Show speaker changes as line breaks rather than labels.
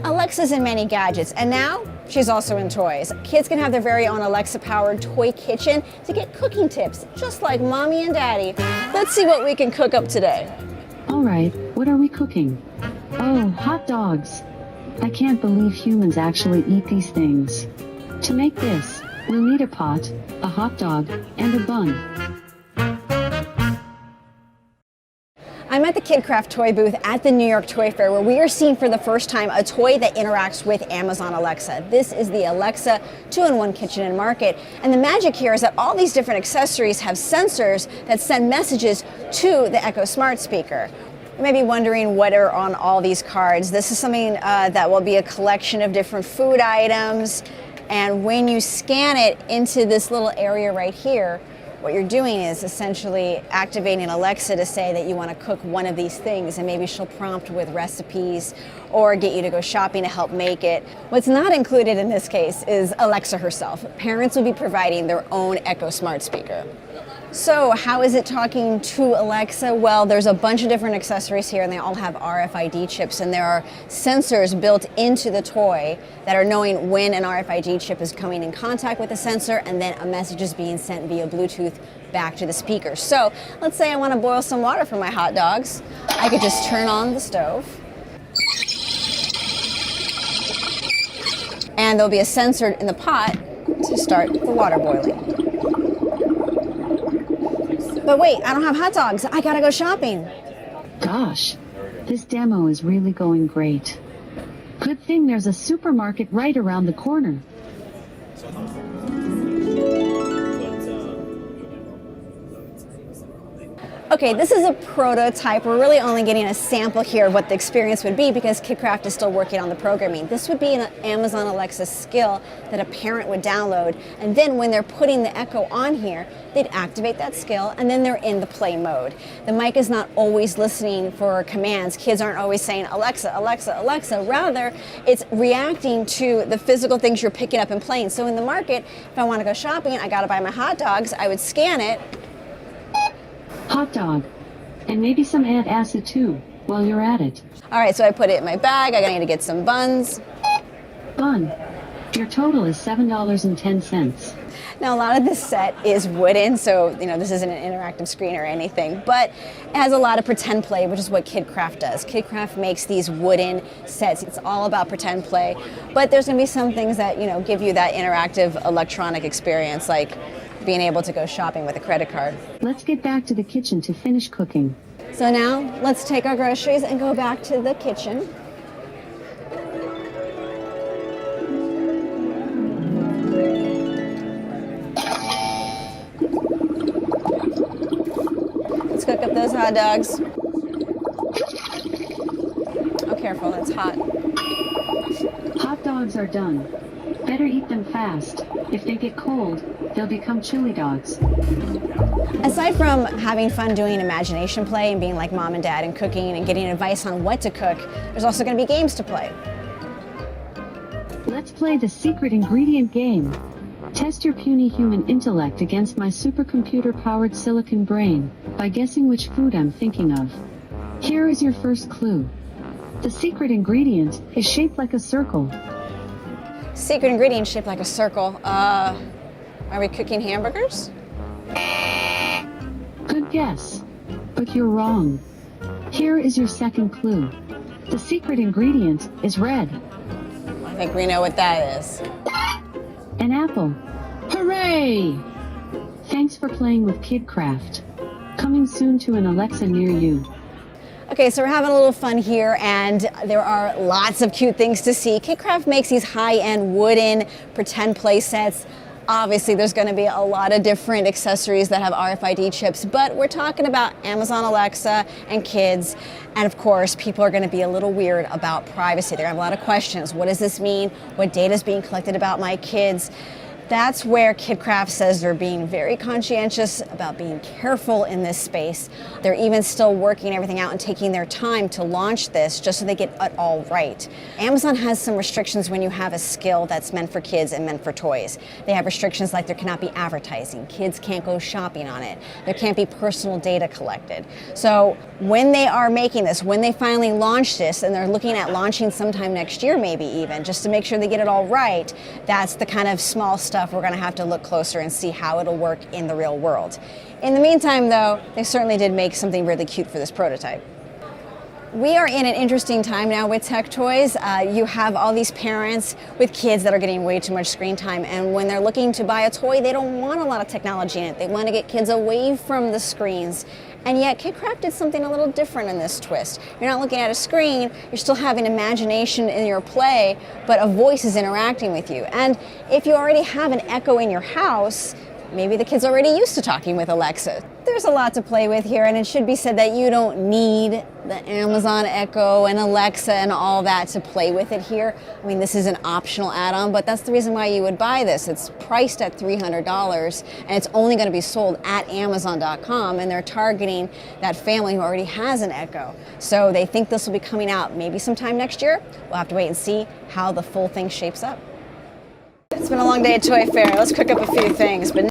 Alexa's in many gadgets, and now she's also in toys. Kids can have their very own Alexa-powered toy kitchen to get cooking tips, just like Mommy and Daddy. Let's see what we can cook up today.
All right, what are we cooking? Oh, hot dogs. I can't believe humans actually eat these things. To make this, we'll need a pot, a hot dog, and a bun.
I'm at the KidCraft toy booth at the New York Toy Fair, where we are seeing for the first time a toy that interacts with Amazon Alexa. This is the Alexa 2-in-1 Kitchen and Market. And the magic here is that all these different accessories have sensors that send messages to the Echo smart speaker. You may be wondering what are on all these cards. This is something that will be a collection of different food items. And when you scan it into this little area right here, what you're doing is essentially activating Alexa to say that you want to cook one of these things, and maybe she'll prompt with recipes or get you to go shopping to help make it. What's not included in this case is Alexa herself. Parents will be providing their own Echo smart speaker. So how is it talking to Alexa? Well, there's a bunch of different accessories here, and they all have RFID chips, and there are sensors built into the toy that are knowing when an RFID chip is coming in contact with the sensor, and then a message is being sent via Bluetooth back to the speaker. So let's say I want to boil some water for my hot dogs. I could just turn on the stove, and there'll be a sensor in the pot to start the water boiling. But wait, I don't have hot dogs. I gotta go shopping.
Gosh, this demo is really going great. Good thing there's a supermarket right around the corner.
Okay, this is a prototype. We're really only getting a sample here of what the experience would be because KidCraft is still working on the programming. This would be an Amazon Alexa skill that a parent would download, and then when they're putting the Echo on here, they'd activate that skill, and then they're in the play mode. The mic is not always listening for commands. Kids aren't always saying, Alexa, Alexa, Alexa. Rather, it's reacting to the physical things you're picking up and playing. So in the market, if I want to go shopping, I gotta buy my hot dogs, I would scan it.
Hot dog. And maybe some antacid too, while you're at it.
All right, so I put it in my bag. I need to get some buns.
Bun. Your total is $7.10.
Now, a lot of this set is wooden, so this isn't an interactive screen or anything, but it has a lot of pretend play, which is what KidCraft does. KidCraft makes these wooden sets. It's all about pretend play, but there's going to be some things that give you that interactive electronic experience, like being able to go shopping with a credit card.
Let's get back to the kitchen to finish cooking.
So now, let's take our groceries and go back to the kitchen. Let's cook up those hot dogs. Oh, careful, it's hot.
Hot dogs are done. Better eat them fast. If they get cold, they'll become chili dogs.
Aside from having fun doing imagination play and being like mom and dad and cooking and getting advice on what to cook, there's also going to be games to play.
Let's play the secret ingredient game. Test your puny human intellect against my supercomputer-powered silicon brain by guessing which food I'm thinking of. Here is your first clue. The secret ingredient is shaped like a circle.
Secret ingredient shaped like a circle. Are we cooking hamburgers?
Good guess, but you're wrong. Here is your second clue. The secret ingredient is red.
I think we know what that is.
An apple. Hooray! Thanks for playing with KidCraft. Coming soon to an Alexa near you.
Okay, so we're having a little fun here, and there are lots of cute things to see. KidCraft makes these high-end wooden pretend play sets. Obviously, there's going to be a lot of different accessories that have RFID chips, but we're talking about Amazon Alexa and kids. And of course, people are going to be a little weird about privacy. They're going to have a lot of questions. What does this mean? What data is being collected about my kids? That's where KidCraft says they're being very conscientious about being careful in this space. They're even still working everything out and taking their time to launch this just so they get it all right. Amazon has some restrictions when you have a skill that's meant for kids and meant for toys. They have restrictions like there cannot be advertising, kids can't go shopping on it, there can't be personal data collected. So when they are making this, when they finally launch this, and they're looking at launching sometime next year maybe even, just to make sure they get it all right, that's the kind of small stuff we're going to have to look closer and see how it'll work in the real world. In the meantime though, they certainly did make something really cute for this prototype. We are in an interesting time now with tech toys. You have all these parents with kids that are getting way too much screen time, and when they're looking to buy a toy, they don't want a lot of technology in it. They want to get kids away from the screens. And yet KidCraft did something a little different in this twist. You're not looking at a screen, you're still having imagination in your play, but a voice is interacting with you. And if you already have an Echo in your house, maybe the kid's already used to talking with Alexa. There's a lot to play with here, and it should be said that you don't need the Amazon Echo and Alexa and all that to play with it here. I mean, this is an optional add-on, but that's the reason why you would buy this. It's priced at $300, and it's only going to be sold at Amazon.com, and they're targeting that family who already has an Echo. So they think this will be coming out maybe sometime next year. We'll have to wait and see how the full thing shapes up. It's been a long day at Toy Fair. Let's cook up a few things. But